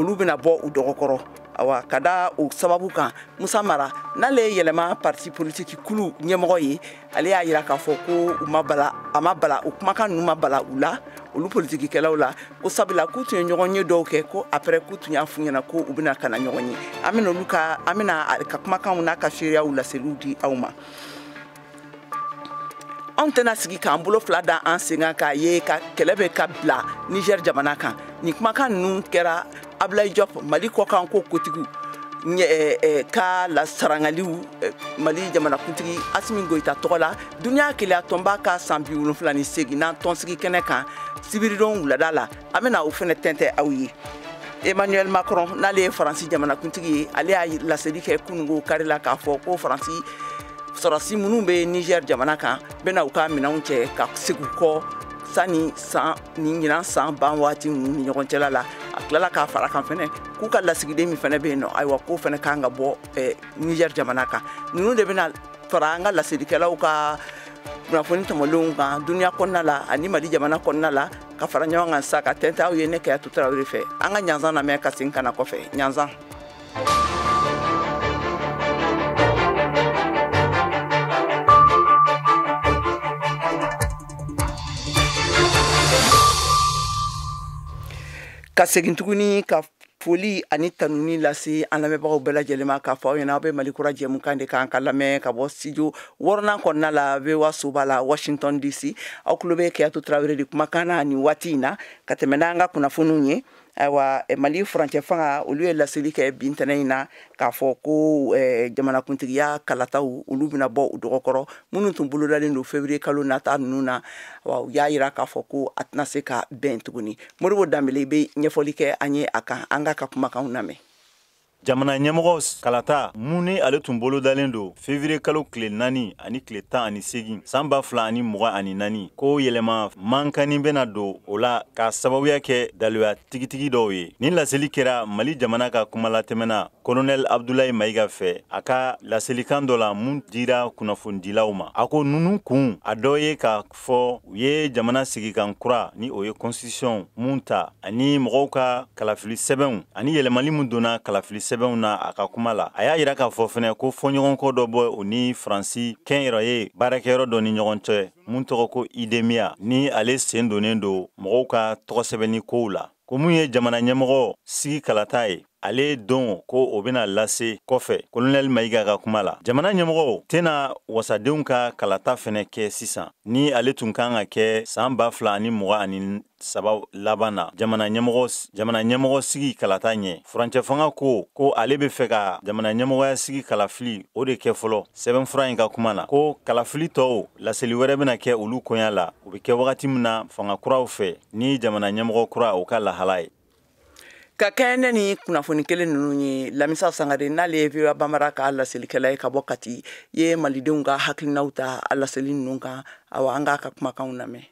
olu bɛna bɔ u dɔgɔkɔrɔ awa ka da o sababu kan Musa Mara n'ale ye yɛlɛma parti politique kulu ɲɛmɔgɔ ye ale y'a jira k'a fɔ ko u ma bala a ma bala u kumakan ninnu ma bala u la olu politikikɛlaw la ko sabula k'u tun ye ɲɔgɔn ye dɔw kɛ ko après k'u tun y'a f'u ɲɛna ko u bɛna kana ɲɔgɔn ye an bɛna ka kumakanw n'a ka seereyaw laseliw di aw ma. Anw tɛna sigi k'an bolo fila da an sen kan k'a ye ka kɛlɛ bɛ ka bila Niger jamana kan nin kumakan ninnu kɛra Ablaye Diop Mali kɔkan ko kotigiw ka la sarangaliw Mali jamanakuntigi Asimi Goita tɔgɔ la duniya keleya tɔnba ka san 78 n'an tɔnsigi kɛnɛ kan sibiridon wulada la an bɛna o fɛnɛ tɛntɛn aw ye. Emmanuel Macron n'ale ye Faransi jamanakuntigi ye ale y'a laseli kɛ kunungo kari la k'a fɔ ko Faransi sɔrɔsi minnu bɛ Niger jamana kan bɛna u ka minɛnw cɛ ka segu kɔ sani ɲinan san ban waati ninnu ni ɲɔgɔn cɛla la a tilala k'a fara kan fɛnɛ k'u ka lasigiden min fɛnɛ bɛ yen nɔ ayiwa k'o fɛnɛ kan ka bɔ Niger jamana kan ninnu de bɛna fara an ka laselikɛlaw ka kunnafoni tɛmɛlenw kan duniya kɔnɔna la ani Mali jamana kɔnɔna la ka fara ɲɔgɔn kan sa ka tɛntɛn aw ye ne Kayatu Tarawele fɛ an ka ɲanzan lamɛn ka segin ka na kɔfɛ ɲanzan. Ka segin tuguni ka foli ani tanuni lase an lamɛnbagaw bɛɛ lajɛlen ma k'a fɔ aw ɲɛna aw bɛ Mali kura jɛmukan de kan ka lamɛn ka bɔ studio 8nan kɔnɔna la VOA soba la Washington DC aw tulo bɛ Kayatu Tarawele de kumakan na nin waati in na ka tɛmɛ n'an ka kunnafoniw ye ayiwa Mali furancɛ fanga olu ye laseli kɛ bi ntɛnɛn in na k'a fɔ ko jamanakuntigiya kalataw olu bɛna bɔ u dɔgɔkɔrɔ minnu tun bolodalen don février kalo nata ninnu na wa u y'a jira k'a fɔ ko a tɛna se ka bɛn tuguni Modibo Dambele bɛ ɲɛfɔli kɛ an ye a kan an ka kumakanw lamɛn. Jamana ɲɛmɔgɔ kalata mun ni ale tun bolodalen don février kalo tile 4 ani tile 18 san 2024 ko yɛlɛma mankani bɛna don o la ka sababuya kɛ daluya tigitigi dɔw ye. Nin laseli kɛra Mali jamana ka kumalatɛmɛna Colonel Abdoulaye Maïga fɛ a ka laselikan dɔ la mun dira kunnafonidilaw ma. A ko nunu kun a dɔ ye k'a fɔ u ye jamana sigikan kura ni o ye constitution mun ta ani mɔgɔw ka kalafili sɛbɛnw ani yɛlɛmali mun donna kalafili sɛbɛnw na a ka kuma la a y'a jira k'a fɔ fɛnɛ ko fɔɲɔgɔnkɔ dɔ bɔ o ni Faransi kɛnyɛrɛye baarakɛyɔrɔ dɔ ni ɲɔgɔn cɛ mun tɔgɔ ko IDEMIA ni ale sen donnen don mɔgɔw ka tɔgɔsɛbɛnni kow la ko mun ye jamana ɲɛmɔgɔ sigi kalata ye ale don ko o bɛna lase kɔfɛ Colonel Maïga ka kuma la jamana ɲɛmɔgɔ tɛna wasadenw ka kalata fɛnɛ kɛ sisan ni ale tun kan ka kɛ san 2023 laban na jamana ɲɛmɔgɔ sigi kalata ɲɛ furancɛ fanga ko ale bɛ fɛ ka jamana ɲɛmɔgɔya sigi kalafili o de kɛ fɔlɔ sɛbɛnfura in ka kuma na ko kalafili tɔw laseli wɛrɛ bɛna kɛ olu koɲa la o bɛ kɛ wagati min na fanga kuraw fɛ ni jamana ɲɛmɔgɔ kura o ka lahala ye. Ka kɛnɛ ni kunnafoni kelen ninnu ye Lamisa Sangare n'ale ye VOA Bambara ka laselikɛla ye ka bɔ Kati ye malidenw ka hakilinaw ta a laseli ninnu kan awa an ka kumakanw lamɛn.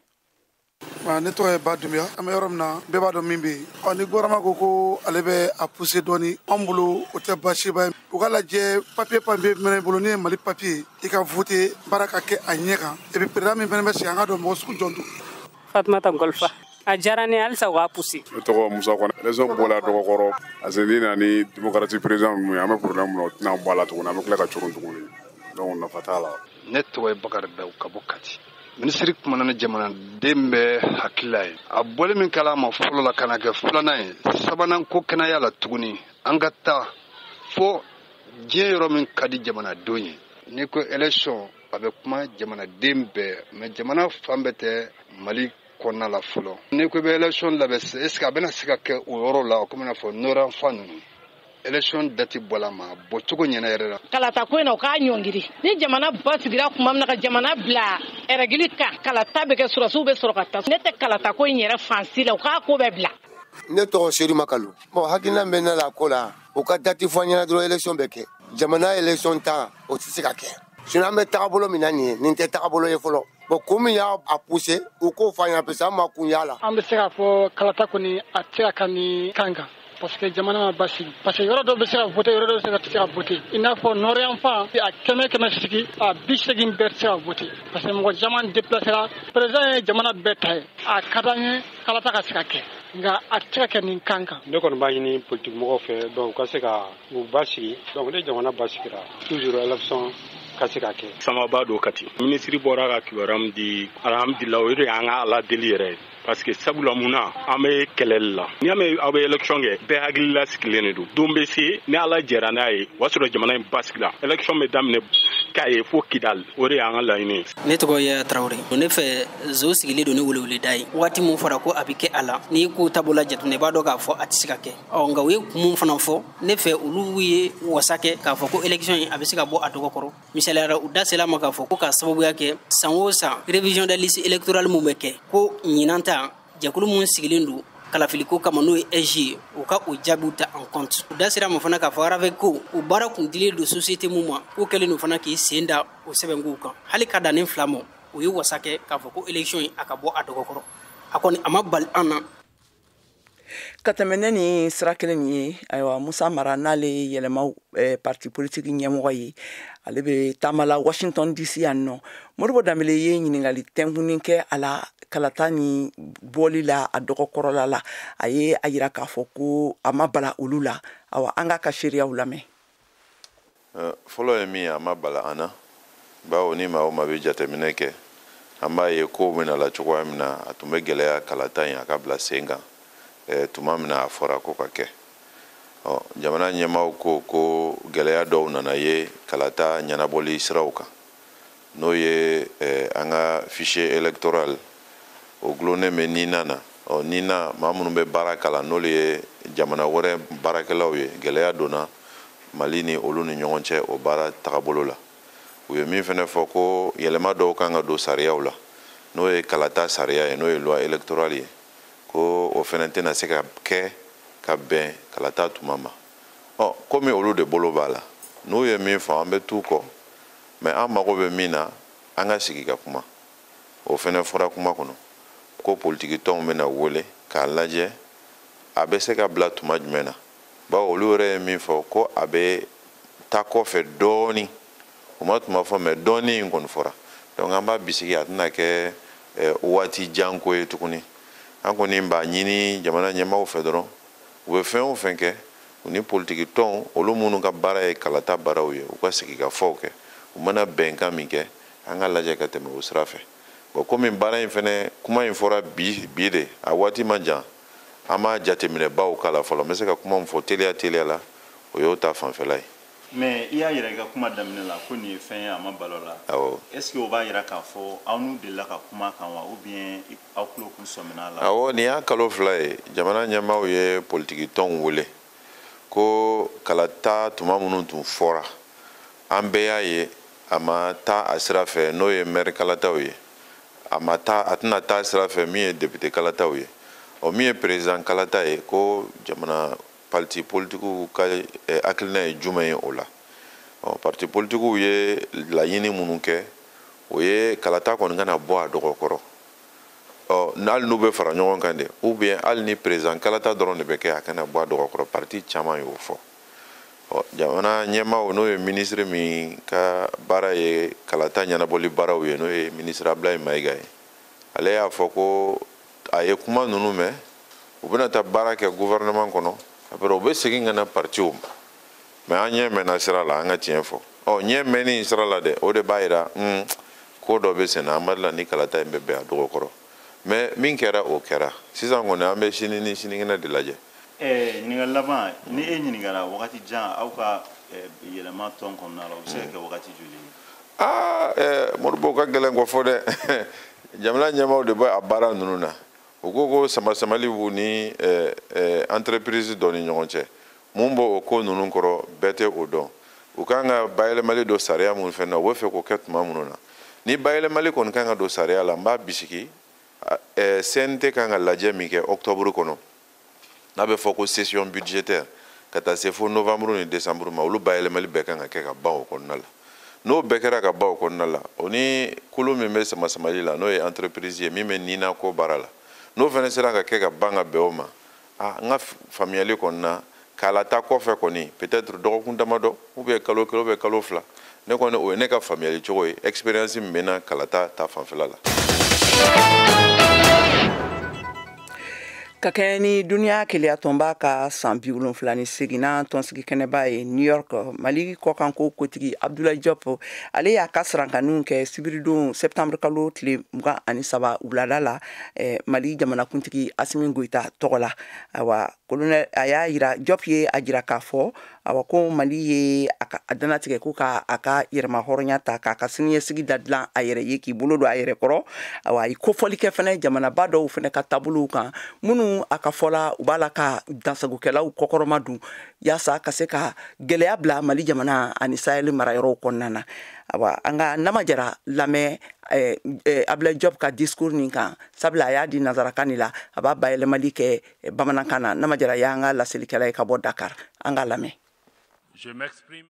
Ne tɔgɔ ye Ba Dunbiya an bɛ yɔrɔ min na bɛɛ b'a dɔn min bɛ yen ni gouvernement ko ale bɛ a pousser dɔɔni an bolo o tɛ baasiba ye u ka lajɛ papier min bolo ni ye Mali papier i ka voter baara ka kɛ a ɲɛ kan et puis président min fana bɛ sigi an ka dɔn mɔgɔ sugu jɔn don. Fatumata Golfa a diyara ne halisa waa pousser. Ne tɔgɔ Musa Kɔnɛ région bɔla dɔgɔkɔrɔ parce que ni na ni démocratie président min an bɛ problème min na o tɛna bɔ a la tuguni an bɛ tila ka coron tuguni donc nafa t'a la. Ne tɔgɔ ye Bakari Dawu ka bɔ Kati. Minisiri kumana na jamanaden bɛ hakilila ye a bɔli min kɛla ma fɔlɔ la kana kɛ filanan ye sabanan ko kɛnɛya la tuguni an ka taa fo diɲɛ yɔrɔ min ka di jamanadenw ye ni ko élection a bɛ kuma jamanaden bɛɛ mais jamana fan bɛɛ tɛ Mali kɔnɔna la fɔlɔ ni ko bɛ élection labɛn est ce que a bɛna se ka kɛ o yɔrɔ la komi n'a fɔ Nord fan ninnu élection date bɔla ma bɔ cogo ɲɛna yɛrɛ la kalata ko in o k'a ɲɔngiri ni jamana basigira kuma min na ka jamana bila règle kan kalata bɛ kɛ sɔrɔsiw bɛ sɔrɔ ka taa ne tɛ kalata ko in yɛrɛ fansi la o k'a ko bɛɛ bila. Ne tɔgɔ Seydou Makalu bon hakilina bɛ ne la ko la o ka date fɔ an ɲɛna dɔrɔn élection bɛ kɛ jamana élection ta o tɛ se ka kɛ sinon an bɛ tagabolo min na nin ye nin tɛ tagabolo ye fɔlɔ bon ko min y'a pousser u k'o fɔ an ɲɛna parce que an ma kun y'a la. An bɛ se k'a fɔ kalata kɔni a tɛ se ka kɛ ni kan kan parce que jamana ma basi parce que yɔrɔ dɔ bɛ se ka voter yɔrɔ dɔ bɛ se ka tɛ se ka voter i n'a fɔ nɔrɔyan fan a kɛmɛ sigi a 80 bɛɛ tɛ se ka voter parce que mɔgɔ caman déplacera président ye jamana bɛɛ ta ye a ka d'an ye kalata ka se ka kɛ nka a tɛ se ka kɛ nin kan kan. Ne kɔni b'a ɲini politique mɔgɔw fɛ donc ka se ka u basigi donc ne jamana basigira toujours élection ka se ka kɛ. Samaba do kati ministre bɔra ka kibaruya min di alhamdulilah o de y'an ka ala deli yɛrɛ ye. Parce que sabula muna an bɛ kɛlɛli la ni y'a mɛn aw bɛ élection kɛ bɛɛ hakilila sigilen de don don bɛ se ni ala jɛra n'a ye o y'a sɔrɔ jamana in basigila élection bɛ daminɛ k'a ye fo kidali o de y'an ka laɲini. Ne tɔgɔ ye Tarawele ne fɛ zo sigilen don ni weleweleda ye waati min fɔra ko a bɛ kɛ a la n'i ko taabolo jateminɛ i b'a dɔn k'a fɔ a tɛ se ka kɛ nka u ye kun min fana fɔ ne fɛ olu ye wasa kɛ k'a fɔ ko élection in a bɛ se ka bɔ a dɔgɔ kɔrɔ misaliyara u da sela ma k'a fɔ ko k'a sababuya kɛ san o san révision de liste électorale min bɛ kɛ ko ɲinan ta jɛkulu mun sigilen don kalafiliko kama n'o ye SG ye u ka o jaabiw ta en compte u da sera ma fana k'a fɔ aravec ko u baara kun dilen don société mun ma k'o kɛlen don fana k'i sen da o sɛbɛnkow kan hali ka dannen fila ma u ye wasa kɛ k'a fɔ ko élection in a ka bɔ a dɔgɔ kɔrɔ a kɔni a ma bali an na. Ka tɛmɛ ne ni sira kelen ye ayiwa Musa Mara n'ale yɛlɛma parti politique ɲɛmɔgɔ ye ale bɛ taama la Washington DC yan nɔ Modibo Dambele ye ɲininkali tɛnkunin kɛ a la kalata ni bɔli la a dɔgɔkɔrɔla la a ye a yira k'a fɔ ko a ma bala olu la awa an ka sariyaw lamɛn. Fɔlɔ ye min ye a ma bala an na bawo ni maa o maa bɛ jateminɛ kɛ an b'a ye kow bɛna la cogoya min na a tun bɛ gɛlɛya kalata in a ka bila sen kan tuma min na a fɔra ko ka kɛ jamana ɲɛmaaw ko gɛlɛya dɔw nana ye kalata ɲɛnabɔli siraw kan n'o ye an ka fichier électoral o gulonnen bɛ NINA na NINA maa minnu bɛ baara kalan n'olu ye jamana wɛrɛ baarakɛlaw ye gɛlɛya donna Mali ni olu ni ɲɔgɔn cɛ o baara tagabolo la u ye min fana fɔ ko yɛlɛma dɔw kan ka don sariyaw la n'o ye kalata sariya ye n'o ye loi électorale ye ko o fana tɛna se ka kɛ ka bɛn kalata tuma ma komi olu de bolo b'a la n'u ye min fɔ an bɛ t'u kɔ mais an mago bɛ min na an ka sigi ka kuma o fana fɔra kuma kɔnɔ ko politiki tɔnw bɛna wele k'a lajɛ a bɛ se ka bila tuma jumɛn na bawo olu yɛrɛ ye min fɔ ko a bɛ taa kɔfɛ dɔɔni o ma tuma fɔ mais dɔɔni in kɔni fɔra donc an b'a bisigi a tɛna kɛ waati jan ko ye tuguni an kɔni b'a ɲini jamana ɲɛmaaw fɛ dɔrɔn u bɛ fɛn o fɛn kɛ u ni politiki tɔnw olu minnu ka baara ye kalata baaraw ye u ka sigi ka fɔw kɛ u mana bɛnkan min kɛ an ka lajɛ ka tɛmɛ o sira fɛ bon komi baara in fɛnɛ kuma in fɔra bi de a waati ma jan an m'a jateminɛ baw k'a la fɔlɔ n bɛ se ka kuma min fɔ teliya la o y'o ta fanfɛla ye. mais i y'a yɛrɛ ka kuma daminɛ la ko nin ye fɛn ye a ma balo la est ce que o b'a yira k'a fɔ aw n'u delila ka kuma kan wa ou bien aw tulo kun sɔmina la. awɔ nin y'a kalo 2 ye jamana ɲɛmaaw ye politiki tɔnw wele ko kalata tuma minnu tun fɔra an bɛɛ y'a ye a ma taa a sira fɛ n'o ye maire kalataw ye a tɛna taa sira fɛ min ye député kalataw ye min ye président kalata ye ko jamana parti politikiw ka hakilina ye jumɛn ye o la parti politikiw ye laɲini minnu kɛ o ye kalata kɔni kana bɔ a dɔgɔkɔrɔ hali n'u bɛ fara ɲɔgɔn kan de ou bien hali ni président kalata dɔrɔn de bɛ kɛ a kana bɔ a dɔgɔkɔrɔ parti caman y'o fɔ jamana ɲɛmaaw n'o ye ministre min ka baara ye kalata ɲɛnabɔli baaraw ye n'o ye ministre Ablaye Mayiga ye ale y'a fɔ ko a ye kuma ninnu mɛn u bɛna taa baara kɛ gouvernement kɔnɔ après u bɛ segin ka na partiw ma mais an ɲɛ mɛnna sira la an ka tiɲɛ fɔ ɲɛ mɛnni sira la dɛ o de b'a yira ko dɔ bɛ senna an mali la ni kalata in bɛ bɛn a dɔgɔkɔrɔ mais min kɛra o kɛra sisan kɔni an bɛ sini ni sinikɛnɛ de lajɛ. ɲininkali laban ni e ɲininkara wagati jan aw ka yɛlɛma tɔn kɔnɔna la o bɛ se ka kɛ wagati joli. Modibo ka gɛlɛn kɔ fɔ dɛ jamana ɲɛmaaw de bɛ a baara ninnu na u ko sama-samali b'u ni entreprise dɔ ni ɲɔgɔn cɛ mun b'o o ko ninnu kɔrɔ bɛɛ tɛ o dɔn u kan ka bayɛlɛmali don sariya mun fɛn na u bɛ fɛ k'o kɛ tuma minnu na ni bayɛlɛmali kɔni kan ka don sariya la n b'a bisigi CNT kan ka lajɛ min kɛ octobre kɔnɔ n'a bɛ fɔ ko session budgétaire ka taa se fo novembre ni décembre ma olu bayɛlɛmali bɛɛ kan ka kɛ ka ban o kɔnɔna la n'o bɛɛ kɛra ka ban o kɔnɔna la o ni kulu min bɛ sama-samali la n'o ye entreprise ye min bɛ NINA ko baara la n'o fana sera ka kɛ ka ban ka bɛn o ma n ka faamuyali kɔni na k'a lata kɔfɛ kɔni peut-être dɔgɔkun damadɔ ou bien kalo kelen ou bien kalo fila ne kɔni o ye ne ka faamuyali cogo ye expérience min bɛ n na kalata ta fanfɛla la. ka kɛ ni duniya keleya tɔnba ka san 78 na tɔnsigi kɛnɛba ye New York. Mali kɔkanko kotigi Abdoulaye Diop ale y'a ka sarankaniw kɛ sibiridon septembre kalo tile 23 wulada la Mali jamanakuntigi Asimi Goita tɔgɔ la. Awa colonel a y'a yira Diop ye a jira k'a fɔ awa ko Mali ye a danatigɛ ko ka a ka yɛrɛma hɔrɔnya ta k'a ka siniɲɛsigi da dilan a yɛrɛ ye k'i bolo don a yɛrɛ kɔrɔ. Awa a ye kofɔli kɛ fɛnɛ jamanaba dɔw fɛnɛ ka taabolow kan minnu a ka fɔla u b'a la ka dansagokɛlaw kɔkɔrɔma dun yaasa ka se ka gɛlɛya bila Mali jamana ani Sahel marayɔrɔw kɔnɔna na. Awa an ka Namajara lamɛn Abdoulaye Diop ka discours nin kan sabula a y'a di nazarakan la a b'a bayɛlɛmali kɛ bamanankan na. Namajara y'an ka laselikɛla ye ka bɔ Dakar. An ka lamɛn. Je m'exprime.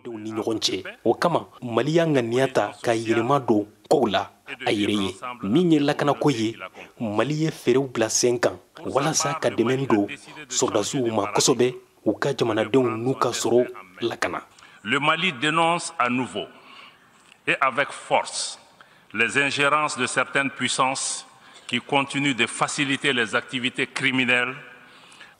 Ni ɲɔgɔn cɛ o kama Mali y'a ŋaniya ta ka yɛlɛma don kow la a yɛrɛ ye min ye lakanako ye Mali ye fɛɛrɛw bila sen kan walasa ka dɛmɛ don sɔrdasiw ma kosɛbɛ u ka jamanadenw n'u ka sɔrɔ lakana. Le Mali dénonce à nouveau et avec force les ingérences de certaines puissances qui continuent de faciliter les activités criminelles.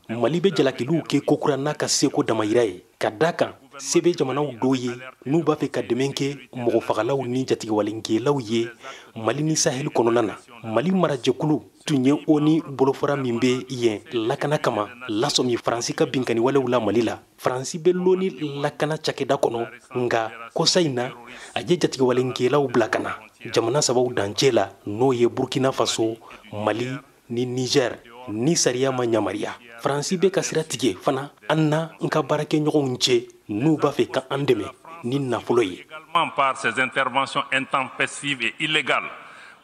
Mali bɛ jalakiliw kɛ kokura n'a ka seko damayira ye ka da kan sebe jamanaw dɔw ye n'u b'a fɛ ka dɛmɛ kɛ mɔgɔfagalaw ni jatigawalenkɛlaw ye Mali ni Sahel kɔnɔna na. Mali marajɛkulu tun ye ONU bolofara min bɛ yen lakana kama lasɔmi Faransi ka binkaniwalew la Mali la. Faransi bɛ loni lakana cakɛda kɔnɔ nka kɔsa in na a ye jatigawalenkɛlaw bila ka na jamana sabaw dancɛ la n'o ye Burkina Faso, Mali ni Niger ni sariya ma ɲamariya. Faransi bɛ ka sira tigɛ fana an na n ka baarakɛɲɔgɔnw cɛ n'u b'a fɛ ka an dɛmɛ ni nafolo ye. Également par ces interventions intempestives et illégales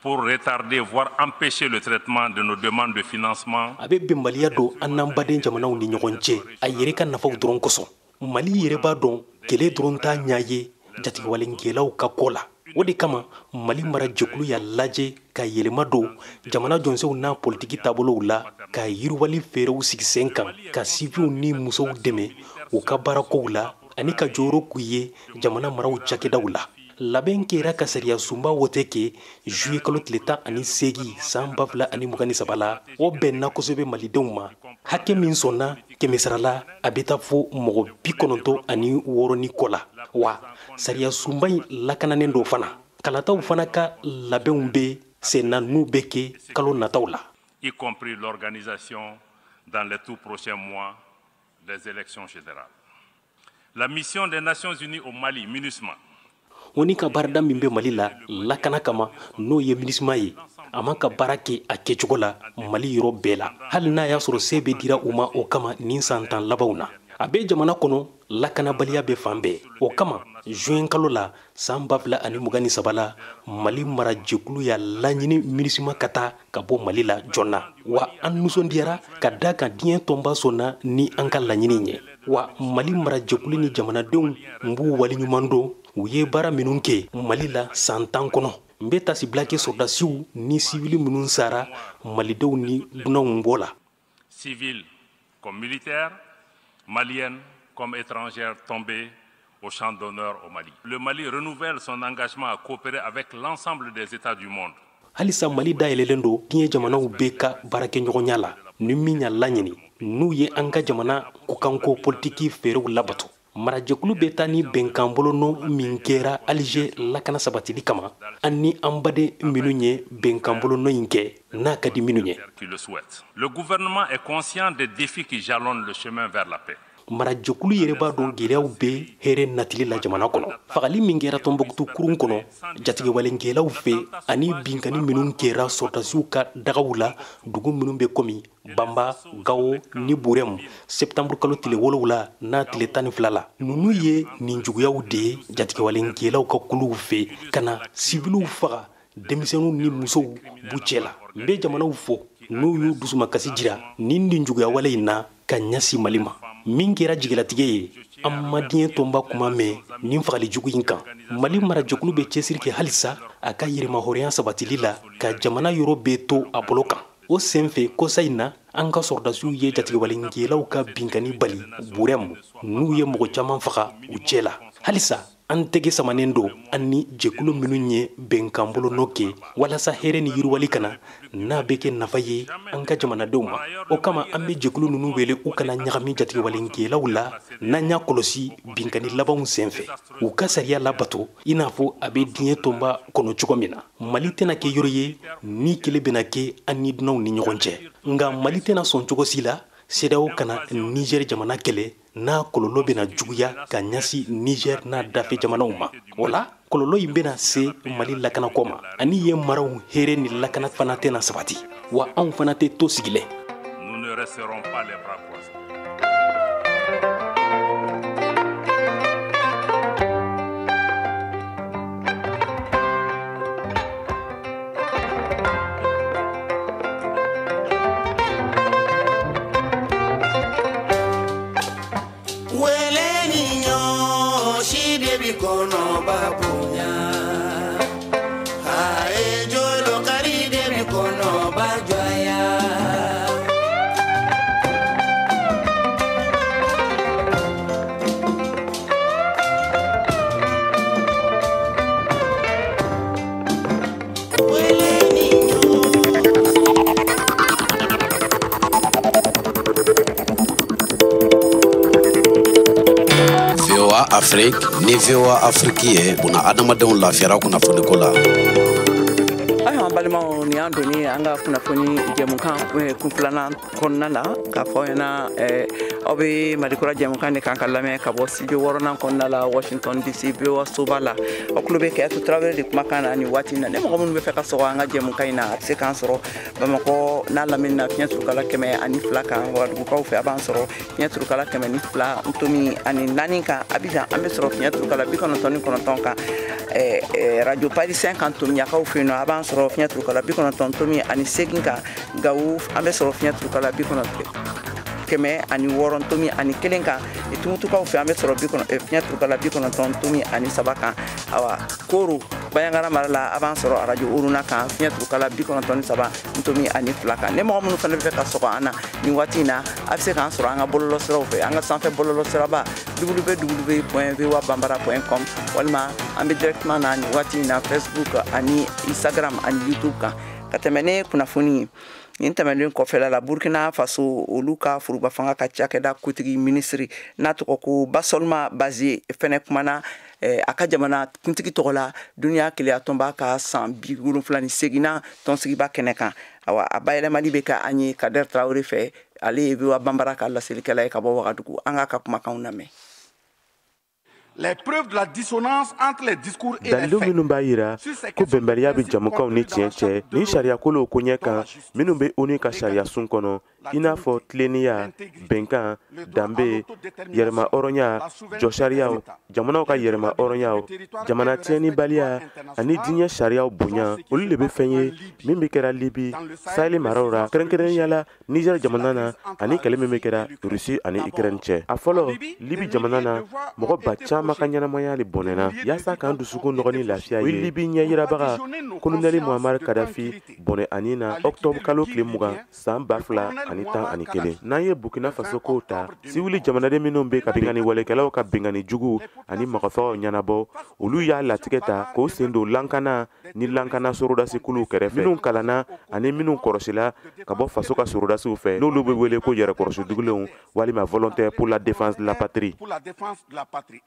pour retarder voire empêcher le traitement de nos demandes de financement. A bɛ bɛnbaliya don an n'an baden jamanaw ni ɲɔgɔn cɛ a yɛrɛ ka nafaw dɔrɔn kosɔn. Mali yɛrɛ b'a dɔn kɛlɛ dɔrɔn t'a ɲa ye jatigawalenkɛlaw ka kɔ la. O de kama Mali marajɛkulu y'a lajɛ ka yɛlɛma don jamana jɔnsenw n'a politiki taabolow la ka yiriwali fɛɛrɛw sigi sen kan ka sifiw ni musow dɛmɛ u ka baarakow la ani ka jɔyɔrɔ k'u ye jamana maraw cakɛdaw la. Labɛn kɛra ka sariya sunba wote kɛ juillet kalo tile 18 san 2023 la o bɛnna kosɛbɛ malidenw ma hakɛ min sɔnna kɛmɛsara la a bɛ taa fo mɔgɔ 96 ni kɔ la wa sariya sunba in lakananen do fana kalataw fana ka labɛnw bɛ sen na n'u bɛ kɛ kalo nataw la. Y compris l'organisation dans les tout prochains mois des élections générales. La mission des Nations Unies au Mali, MINUSMA. Oni ka baarada min bɛ Mali la lakana kama n'o ye MINUSMA ye a man ka baara kɛ a kɛcogo la Mali yɔrɔ bɛɛ la hali n'a y'a sɔrɔ se bɛ dira u ma o kama nin san 10 labanw na. A bɛ jamana kɔnɔ lakanabaliya bɛ fan bɛɛ o kama juin kalo la san 2023 la Mali marajɛkulu y'a laɲini MINUSMA ka taa ka bɔ Mali la joona wa an nisɔndiyara ka da kan diɲɛ tɔnba sɔnna ni an ka laɲini ye wa Mali marajɛkulu ni jamanadenw b'u waliɲuman don u ye baara minnu kɛ Mali la san 10 kɔnɔ n bɛ tasibila kɛ sɔrdasiw ni sivili minnu sara malidenw ni dunanw bɔ la. Civils comme militaires, maliennes comme étrangères tombées au champ d'honneur au Mali. Le Mali renouvelle son engagement à coopérer avec l'ensemble des États du monde. Halisa Mali dayɛlɛlen do diɲɛ jamanaw bɛɛ ka baarakɛɲɔgɔnya la ni min y'a laɲini n'u ye an ka jamana kukanko politiki fɛɛrɛw labato. Marajɛkulu bɛ taa ni bɛnkan bolonɔ min kɛra Alger lakana sabatili kama an ni an baden minnu ye bɛnkan bolonɔ in kɛ n'a ka di minnu ye. Le gouvernement est conscient des défis qui jalonnent le chemin vers la paix. marajɛkulu yɛrɛ b'a dɔn gwɛlɛyaw bɛ hɛrɛ natili la jamana kɔnɔ fagali min kɛra tɔnbɔkutu kurun kɔnɔ jatigɛwalenkɛlaw fɛ ani binkani minnu kɛra sɔrdasiw ka dagaw la dugu minnu bɛ komi Bamba, Gao, ni Burem, septembre kalo tile wolowula n'a tile 12 la. Nunu ye nin juguyaw de jatigɛwalenkɛlaw ka kuluw fɛ kana sibiliw faga denmisɛnninw ni musow b'u cɛ la. N bɛ jamanaw fɔ n'u y'u dusumakasi jira nin juguyawale in na ka ɲɛsi Mali ma. Min kɛra jigilatigɛ ye an ma diɲɛ tɔnba kuma mɛn nin fagali jugu in kan. Mali marajɛkulu bɛ cɛsiri kɛ halisa a ka yɛrɛmahɔrɔnya sabatili la ka jamana yɔrɔ bɛɛ to a bolo kan. O senfɛ kosa in na an ka sɔrdasiw ye jatigɛwalenkɛlaw ka binkani bali Burem n'u ye mɔgɔ caman faga u cɛ la. Halisa an tɛgɛ samanen don an ni jɛkulu minnu ye bɛnkan bolo n'o kɛ walasa hɛrɛ ni yiriwali kana n'a bɛ kɛ nafa ye an ka jamanadenw ma. O kama an bɛ jɛkulu ninnu wele u kana ɲagami jatigɛwalenkɛlaw la n'an y'a kɔlɔsi binkani labanw senfɛ. U ka sariya labato i n'a fɔ a bɛ diɲɛ tɔnba kɔnɔ cogo min na. Mali tɛna kɛ yɔrɔ ye ni kɛlɛ bɛna kɛ an ni dunanw ni ɲɔgɔn cɛ. Nka Mali tɛna sɔn cogo si la CEDEAO kana Niger jamana kɛlɛ n'a kɔlɔlɔ bɛna juguya ka ɲɛsi Niger n'a dafe jamanaw ma. O la kɔlɔlɔ in bɛna se Mali lakanako ma ani ye maraw hɛrɛ ni lakana fana tɛna sabati wa anw fana tɛ to sigilɛ. Nous ne resterons pas les bras croisés. Kono babunya ae jolo kari de kono bajaya Afrique ni VOA Afrique ye buna adamadenw lafiyara kunnafoni ko la. Ayiwa balimaw ni an doni an ka kunnafoni jɛmukan kun filanan kɔnɔna la k'a fɔ ɲɛna aw bɛ Malikura jɛmukan de kan ka lamɛn ka bɔ studio 6nan kɔnɔna la Washington DC VOA soba la aw tulo bɛ Kɛyatu Tarawele de kumakan na nin waati in na. Ni mɔgɔ minnu bɛ fɛ ka sɔgɔ an ka jɛmukan in na a bɛ se k'an sɔrɔ Bamakɔ n'a lamɛnni na fiɲɛ turukala 102 kan Wagadugukaw fɛ a b'an sɔrɔ fiɲɛ turukala 102 ntomi ani 4 kan Abidjan an bɛ sɔrɔ fiɲɛ turukala 99 kan Radio Paris 5 ntomiyakaw fɛ yen nɔ a b'an sɔrɔ fiɲɛ turukala 98 ani 8 kan Gawo an bɛ sɔrɔ fiɲɛ turukala 106 ani 1 kan Tumutukaw fɛ an bɛ sɔrɔ fiɲɛ turukala 93 ani 7 kan awa Koro Bayangara mara la a b'an sɔrɔ Radio Uruna kan fiɲɛ turukala 97 ntomi ani 2 kan. Ne mɔgɔ minnu fana bɛ fɛ ka sɔgɔ an na nin waati in na a bɛ se k'an sɔrɔ an ka bɔlɔlɔsiraw fɛ an ka sanfɛ bɔlɔlɔsiraba www.voabambara.com walima an bɛ directement na nin waati in na Facebook ani Instagram ani YouTube kan ka tɛmɛ ne kunnafoni nin tɛmɛlen kɔfɛ la Burkina Faso olu ka furuba fanga ka cakɛda kutigi ministre n'a tɔgɔ ko Basolma Bazie fɛnɛ kumana a ka jamana kuntigi tɔgɔ la duniya keleya tɔnba ka san 78 tɔnsigiba kɛnɛ kan awa a bayɛlɛmali bɛ ka an ye Kader Traoré fɛ ale ye VOA Bambara ka laselikɛla ye ka bɔ Wagadugu an ka kumakanw lamɛn. Les preuves de la dissonance entre les discours et les dalilu faits. minnu b'a yira ko bɛnbaliya bɛ jamukanw ni tiɲɛ cɛ ni sariyakolow ko ɲɛ kan minnu bɛ ONU ka sariya sun kɔnɔ i n'a fɔ tilennenya bɛnkan danbe yɛrɛma hɔrɔnya jɔ sariyaw jamanaw ka yɛrɛma hɔrɔnyaw jamana tiɲɛnibaliya ani diɲɛ sariyaw bonya olu de bɛ fɛn ye min bɛ kɛra Libi Saheli maraw la kɛrɛnkɛrɛnnenya la Niger jamana na ani kɛlɛ min bɛ kɛra Rusi ani Ukraine cɛ a fɔlɔ Libi jamana na mɔgɔ ba caman ka ɲɛnamaya le bɔnɛna yaasa k'an dusukun nɔgɔ ni lafiya ye Libi ɲɛ yirabaga kolonɛli Muammar Kadhafi bɔnɛ ani na octobre kalo tile 20 san 2011 n'an ye Burkina Faso kow ta siwili jamanaden minnu bɛ ka bingani walekɛlaw ka bingani jugu ani mɔgɔfagaw ɲɛnabɔ olu y'a latigɛ ta k'o sen don lankana ni lankana sorodasikuluw kɛrɛfɛ minnu kalanna ani minnu kɔrɔsila ka bɔ faso ka sorodasiw fɛ n'olu bɛ wele ko yɛrɛkɔrɔsidugulenw walima volontaire pour la défense de la patrie.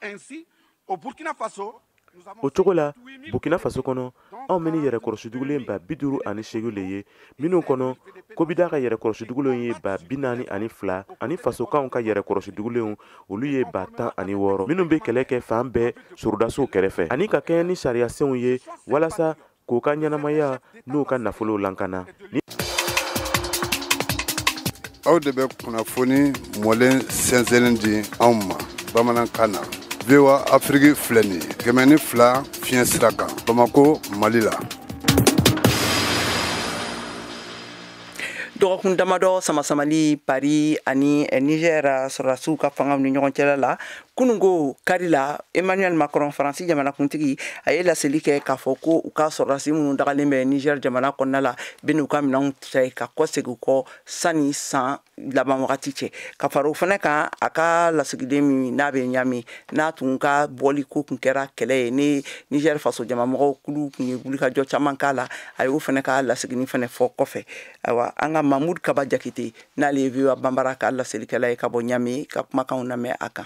Ainsi, au Burkina Faso, o cogo la Burkina Faso kɔnɔ anw bɛ ni yɛrɛkɔrɔsidugulen ba 58 le ye minnu kɔnɔ kobida ka yɛrɛkɔrɔsidugulenw ye ba 42 ani fasokanw ka yɛrɛkɔrɔsidugulenw olu ye ba 16 minnu bɛ kɛlɛ kɛ fan bɛɛ sorodasow kɛrɛfɛ ani ka kɛɲɛ ni sariyasenw ye walasa k'u ka ɲɛnamaya n'u ka nafolow lankana. aw de bɛ kunnafoni mɔlen sɛnsɛnlen di anw ma bamanankan na. VOA Afrique filɛ nin ye 102 fiɲɛ sira kan Bamako Mali la. dɔgɔkun damadɔ samasamali Paris ani Niger sɔrɔdasiw ka fanga ni ɲɔgɔn cɛla la kunungo kari la Emmanuel Macron Faransi jamanakuntigi a ye laseli kɛ k'a fɔ ko u ka sɔrɔdasi minnu dagalen bɛ Niger jamana kɔnɔna la bɛn'u ka minɛnw cɛ ka kɔsegin kɔ sani san laban wagati cɛ ka fara o fana kan a ka lasigiden min n'a bɛ ɲami n'a tun ka bɔli ko kun kɛra kɛlɛ ye ni Niger faso jamamɔgɔw kulu kun ye wulikajɔ caman k'a la a y'o fana ka lasiginin fana fɔ kɔfɛ. Ayiwa an ka Mahmoud Kaba Jakite n'ale ye VOA Bambara ka laselikɛla ye ka bɔ ɲami ka kumakanw lamɛn a kan.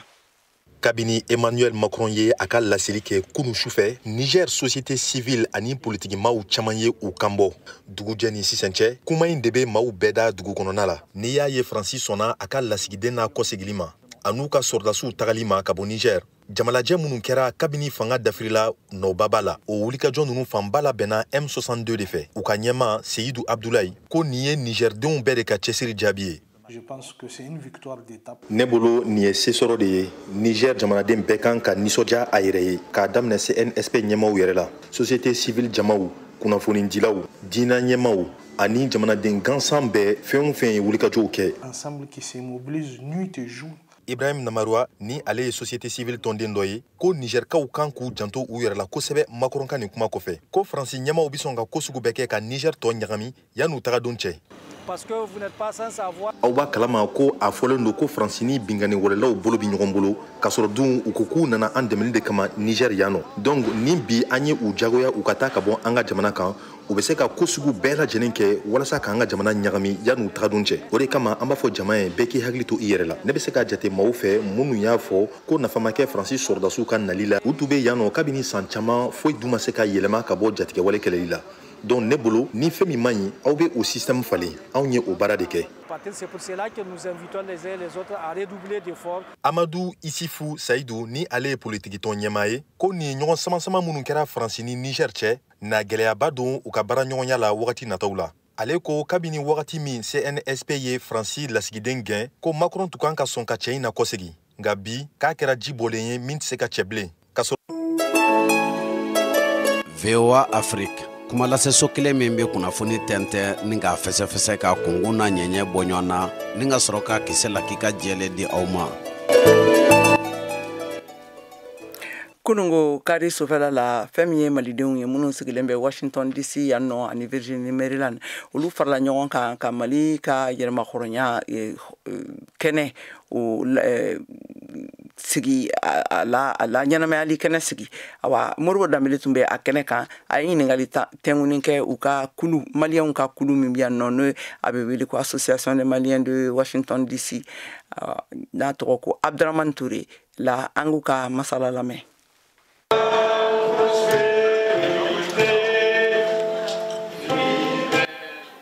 Kabini Emmanuel Macron ye a ka laseli kɛ kunu sufɛ Niger société civile ani politiki maaw caman ye u kanbɔ dugujɛ ni sisan cɛ kuma in de bɛ maaw bɛɛ da dugu kɔnɔna la n'i y'a ye Faransi sɔnna a ka lasigiden n'a kɔsegili ma a n'u ka sɔrɔdasiw tagali ma ka bɔ Niger jamalajɛ minnu kɛra kabini fanga dafirila nɔbaba la o wulikajɔ ninnu fanba la bɛnna M62 de fɛ u ka ɲɛma Seydou Abdoulaye ko nin ye Nigerdenw bɛɛ de ka cɛsiri jaabi ye. Je pense que c'est une victoire d'étape. Ne bolo nin ye sesɔrɔ de ye Niger jamanaden bɛɛ kan ka nisɔndiya a yɛrɛ ye k'a daminɛ CNSP ɲɛmaw yɛrɛ la société civile jamaw kunnafonidilaw diinɛ ɲɛmaw ani jamanaden gansan bɛɛ fɛn o fɛn ye wulikajɔw kɛ. Ensemble qui se mobilise nuit et jour. Ibrahim Namarua ni ale ye société civile tɔnden dɔ ye ko Nigerkaw kan k'u janto u yɛrɛ la kosɛbɛ Macron ka nin kuma kɔfɛ ko Faransi ɲɛmaw bi sɔn ka ko sugu bɛɛ kɛ ka Niger tɔ ɲagami yan'u taga don cɛ. Parce que vous n'êtes pas sans savoir. Aw b'a kalama ko a fɔlen don ko Faransi ni bingani wɛrɛlaw bolo bi ɲɔgɔn bolo k'a sɔrɔ dun u ko k'u nana an dɛmɛli de kama Niger yan nɔ donc ni bi an ye u jagoya u ka taa ka bɔ an ka jamana kan u bɛ se ka ko sugu bɛɛ lajɛlen kɛ walasa k'an ka jamana ɲagami yan'u taga don cɛ o de kama an b'a fɔ jama ye bɛɛ k'i hakili to i yɛrɛ la ne bɛ se k'a jate maaw fɛ minnu y'a fɔ ko nafa ma kɛ Faransi sɔrɔdasiw ka nali la u tun bɛ yan nɔ kabini san caman foyi dun ma se ka yɛlɛma ka bɔ jatigɛwale kɛlɛli la donc ne bolo ni fɛn min man ɲi aw bɛ o système falen anw ye o baara de kɛ. C'est pour cela que nous invitons les uns et les autres à redoubler d'efforts. Amadou Isifou Saïdou ni ale ye politiki tɔn ɲɛmaa ye ko nin ye ɲɔgɔn samasama minnu kɛra Faransi ni Niger cɛ na gɛlɛyaba don u ka baara ɲɔgɔnya la wagati nataw la. Ale ko kabini wagati min CNSP ye Faransi lasigiden gɛn ko Macron tun kan ka sɔn ka cɛ in na kɔsegi nka bi k'a kɛra ji bɔlen ye min tɛ se ka cɛ bilen. VOA Afrique kuma laseso kelen min bɛ kunnafoni tɛntɛn ni k'a fɛsɛfɛsɛ ka kungun n'a ɲɛɲɛ bɔ ɲɔgɔn na ni ka sɔrɔ ka kisɛ la k'i ka jɛlen di aw ma. kunungo kari sofɛla la fɛn min ye malidenw ye minnu sigilen bɛ Washington DC yan nɔ ani Virginia Maryland olu farala ɲɔgɔn kan ka Mali ka yɛrɛmahɔrɔnya kɛnɛ o sigi a la ɲɛnamayali kɛnɛ sigi awa Moribo Danbele tun bɛ a kɛnɛ kan a ye ɲininkali tɛnkunin kɛ u ka kulu maliyɛnw ka kulu min bɛ yan nɔ n'o a bɛ wele ko Association des Maliens de Washington DC n'a tɔgɔ ko Abdraman Touré la an k'u ka masala lamɛn.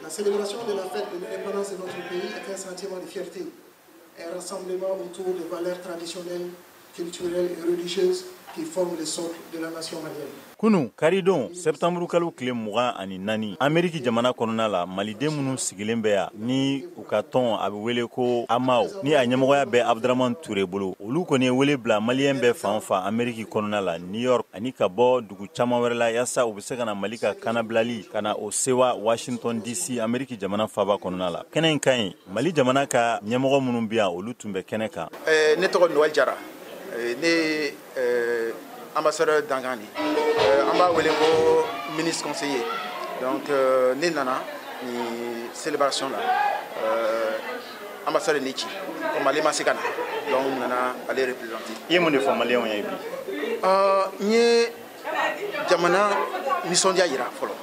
La célébration de la fête de l'indépendance de notre pays est un sentiment de fierté, un rassemblement autour de valeurs traditionnelles, culturelles et religieuses qui forment le socle de la nation malienne. Kunu karidon septembre kalo kile 24 Ameriki jamana kɔnɔna la maliden minnu sigilen bɛ yan ni u ka tɔn a bɛ wele ko Amaw ni a ɲɛmɔgɔya bɛ Abdraman Touré bolo olu kɔni ye wele bila maliyɛn bɛɛ fan fan Ameriki kɔnɔna la New York ani ka bɔ dugu caman wɛrɛ la yasa u bɛ se ka na Mali ka kanabilali ka na o sewa Washington DC Ameriki jamana faba kɔnɔna la kɛnɛ in ka ɲi Mali jamana ka ɲɛmɔgɔ minnu bɛ yan olu tun bɛ kɛnɛ kan. Ne tɔgɔ Noël Jara ne ambassadeur Dangani an b'a wele ko ministre conseiller donc ne nana ni célébration la ambassadeur Nichi comme ale ma se ka na donc nana ale représenter. I ye mun de fɔ maliyɛnw ye bi? N ye jamana nisɔndiya yira fɔlɔ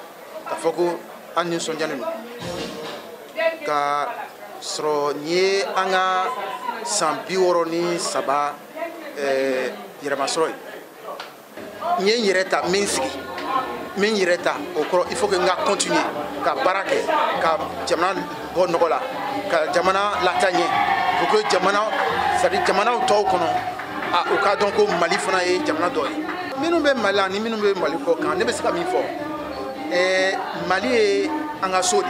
k'a fɔ ko an nisɔndiyalen don ka sɔrɔ n ye an ka san 63 yɛrɛmasɔrɔ ye n ye n yɛrɛ ta n bɛ n sigi n bɛ n yɛrɛ ta o kɔrɔ il faut que n ka continuer ka baara kɛ ka jamana bɔ nɔgɔ la ka jamana lataa ɲɛ pour que jamana c'est à dire jamanaw tɔw kɔnɔ u k'a dɔn ko Mali fana ye jamana dɔ ye minnu bɛ Mali la ni minnu bɛ Mali kɔ kan ne bɛ se ka min fɔ Mali ye an ka so de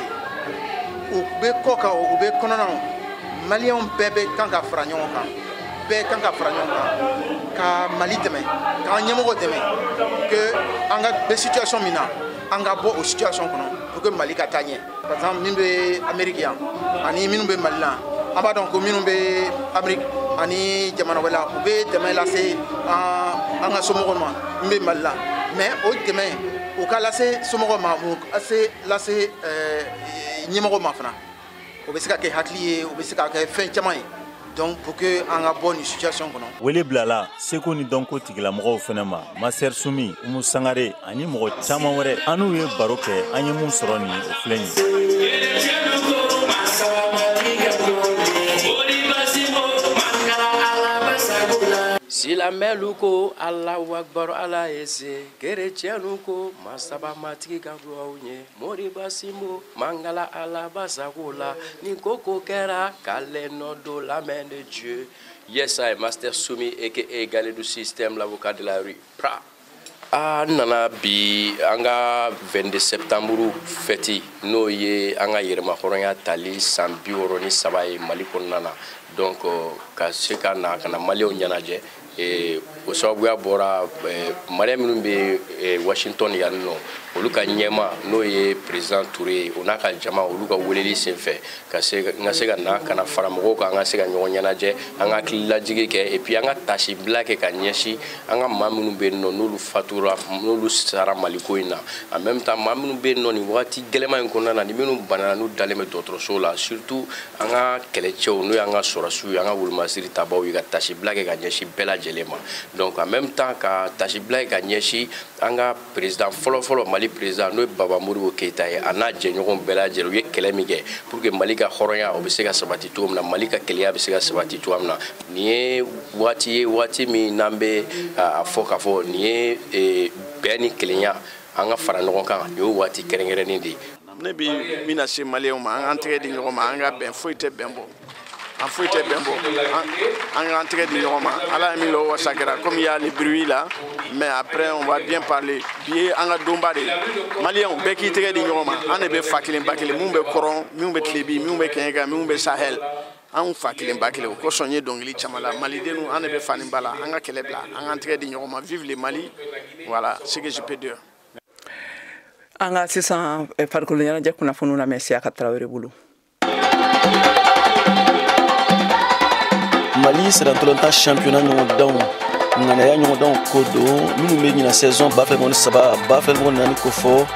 u bɛ kɔ kan u bɛ kɔnɔna Maliyɛnw bɛɛ bɛ kan ka fara ɲɔgɔn kan bɛɛ kan ka fara ɲɔgɔn kan ka Mali dɛmɛ k'an ɲɛmɔgɔ dɛmɛ que an ka bɛ situation min na an ka bɔ o situation kɔnɔ pour que Mali ka taa ɲɛ par exemple min bɛ Amérique yan ani minnu bɛ Mali la an b'a dɔn ko minnu bɛ Amérique ani jamana wɛrɛ la u bɛ dɛmɛ lase an ka somɔgɔw ma min bɛ Mali la mais o dɛmɛ u ka lase somɔgɔw ma u lase ɲɛmɔgɔw ma fana o bɛ se ka kɛ hakili ye o bɛ se ka kɛ fɛn caman ye donc pour que an ka bɔ nin situation kɔnɔ. Wele bilala seko ni dɔnko tigilamɔgɔw fɛnɛ ma Maser Sumi, Umu Sangare ani mɔgɔ caman wɛrɛ an n'u ye baro kɛ an ye mun sɔrɔ nin o filɛ nin ye. Silamɛlu ko Alahu Akbar Ala ye se kerecɛnnu ko masaba matigi ka duwawu ye Moriba Simbo mangala Ala basago la ni koko kɛra k'ale nɔ do la main de Dieu. Yes, I Master Sumi aka Gale du système l'avocat de la rue. Pra. Nana bi an ka 22 septembre fêti n'o ye an ka yɛrɛma hɔrɔnya tali san 63 ye Mali kɔnɔna na donc ka se ka na kana Maliyɛnw ɲɛnajɛ o sababuya bɔra Maliyɛn minnu bɛ Washington yan nɔ olu ka ɲɛma n'o ye président Touré o n'a ka jama olu ka weleli senfɛ ka se ka na kana fara mɔgɔw kan an ka se ka ɲɔgɔn ɲɛnajɛ an ka hakililajigi kɛ et puis an ka tasibila kɛ ka ɲɛsin an ka maa minnu bɛ yen nɔ n'olu fatura n'olu sara Maliko in na en même temps maa minnu bɛ yen nɔ nin wagati gɛlɛman in kɔnɔna na ni minnu banana n'u dalen bɛ dɔgɔtɔrɔso la surtout an ka kɛlɛcɛw n'o y'an ka sɔrɔsiw ye an ka wolomasiri tabaw ye ka tasibila kɛ ka ɲɛsin bɛɛ lajɛlen ma donc en même temps ka tasibila kɛ ka ɲɛsin an ka président fɔlɔ Mali président n'o ye Baba Modibo Keita ye a n'a jɛɲɔgɔn bɛɛ lajɛlen u ye kɛlɛ min kɛ pour que Mali ka hɔrɔnya o bɛ se ka sabati cogo min na Mali ka kɛlɛya bɛ se ka sabati cogo min na nin ye waati min n'an bɛ a fɔ k'a fɔ nin ye bɛn ni kelenya an ka fara ɲɔgɔn kan nin ye waati kɛrɛnkɛrɛnnen de ye. Ne bɛ min lase Maliyɛnw ma an k'an tɛgɛ di ɲɔgɔn ma an ka bɛn foyi tɛ bɛn bɔ. An foyi tɛ bɛn bɔ an k'an tɛgɛ di ɲɔgɔn ma Ala ye min lɔ wasa kɛra comme il y a le bruit là mais après on va bien parler bi ye an ka donba de Maliyɛnw bɛɛ k'i tɛgɛ di ɲɔgɔn ma an de bɛ fa kelen ba kelen minnu bɛ kɔrɔn minnu bɛ tilebi minnu bɛ kɛɲɛka minnu bɛ Sahel an fa kelen ba kelen o kosɔn n ye dɔnkili caman la Malidenw an de bɛ fani ba la an ka kɛlɛ bila an k'an tɛgɛ di ɲɔgɔn ma vive le Mali voilà ce que je peux dire. An ka sisan farikolo ɲɛnajɛ kunnafoniw lamɛn Siyaka Tarawele bolo. Mali sirantolonta championnat ɲɔgɔndanw ŋanaya ɲɔgɔndanw ko don minnu bɛ ɲina saison 2023 ko fɔ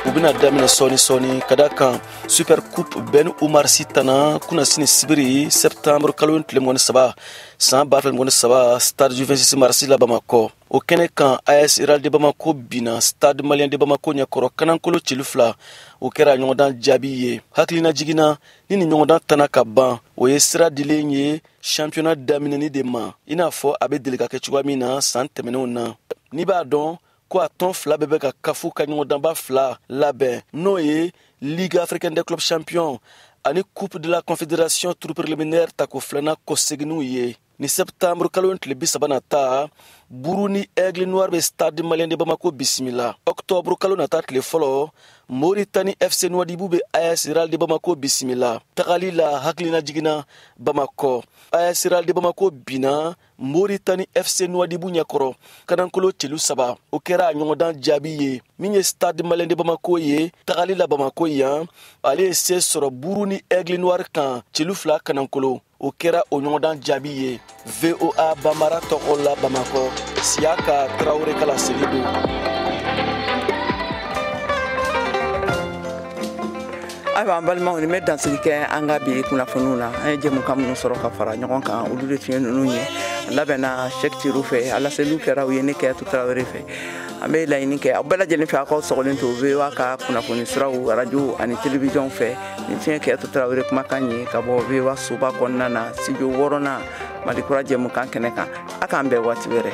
u bɛna daminɛ sɔɔni ka da kan super coupe Ben Umar Sy tana kunasini sibiri septembre kalo tile 23 san 2023 stade du 26 mars la Bamako o kɛnɛ kan AS Iral de Bamako bina stade malien de Bamako ɲɛkɔrɔ kanankolo celu fila o kɛra ɲɔgɔndan jaabi ye hakilina jiginna ni ɲɔgɔndan tana ka ban o ye sira dilen ye championnat daminɛni de ma i n'a fɔ a bɛ deli ka kɛ cogoya min na san tɛmɛnenw na n'i b'a dɔn ko a tɔn fila bɛɛ bɛ ka kafu ka ɲɔgɔndanba fila labɛn n'o ye Ligue africaine des clubs champions ani coupe de la confédération tour préliminaire ta ko filanan kɔseginniw ye ni septembre kalo tile 30 nata buru ni aigle noir bɛ stade malien de Bamako bisimila octobre kalo nata tile fɔlɔ Mauritanie FC Nouadhibou bɛ AS Iral de Bamako bisimila tagali la hakilina jiginna Bamako AS Iral de Bamako bina Mauritanie FC Nouadhibou ɲɛkɔrɔ kanankolo celu 3 o kɛra a ɲɔgɔndan jaabi ye min ye stade malien de Bamako ye tagali la Bamako yan ale ye se sɔrɔ buru ni aigle noir kan celu 2 kanankolo o kɛra o ɲɔgɔndan jaabi ye VOA Bamara tɔgɔ la Bamako Siyaka Tarawele kala seli don. Ayiwa an balimaw ni bɛ dansigi kɛ an ka bi kunnafoniw na an ye jɛmukan minnu sɔrɔ ka fara ɲɔgɔn kan olu de tun ye ninnu ye a labɛnna Sɛki Tirou fɛ a laseliw kɛra u ye ne Kɛyatu Tarawele fɛ an bɛ laɲini kɛ aw bɛɛ lajɛlen fɛ aw ka sɔgɔlen to VOA ka kunnafoni siraw radio ani télévision fɛ nin tun ye Kɛyatu Tarawele kumakan ye ka bɔ VOA soba kɔnɔna na studio 6nan Mali kura jɛmukan kɛnɛ kan a k'an bɛn waati wɛrɛ.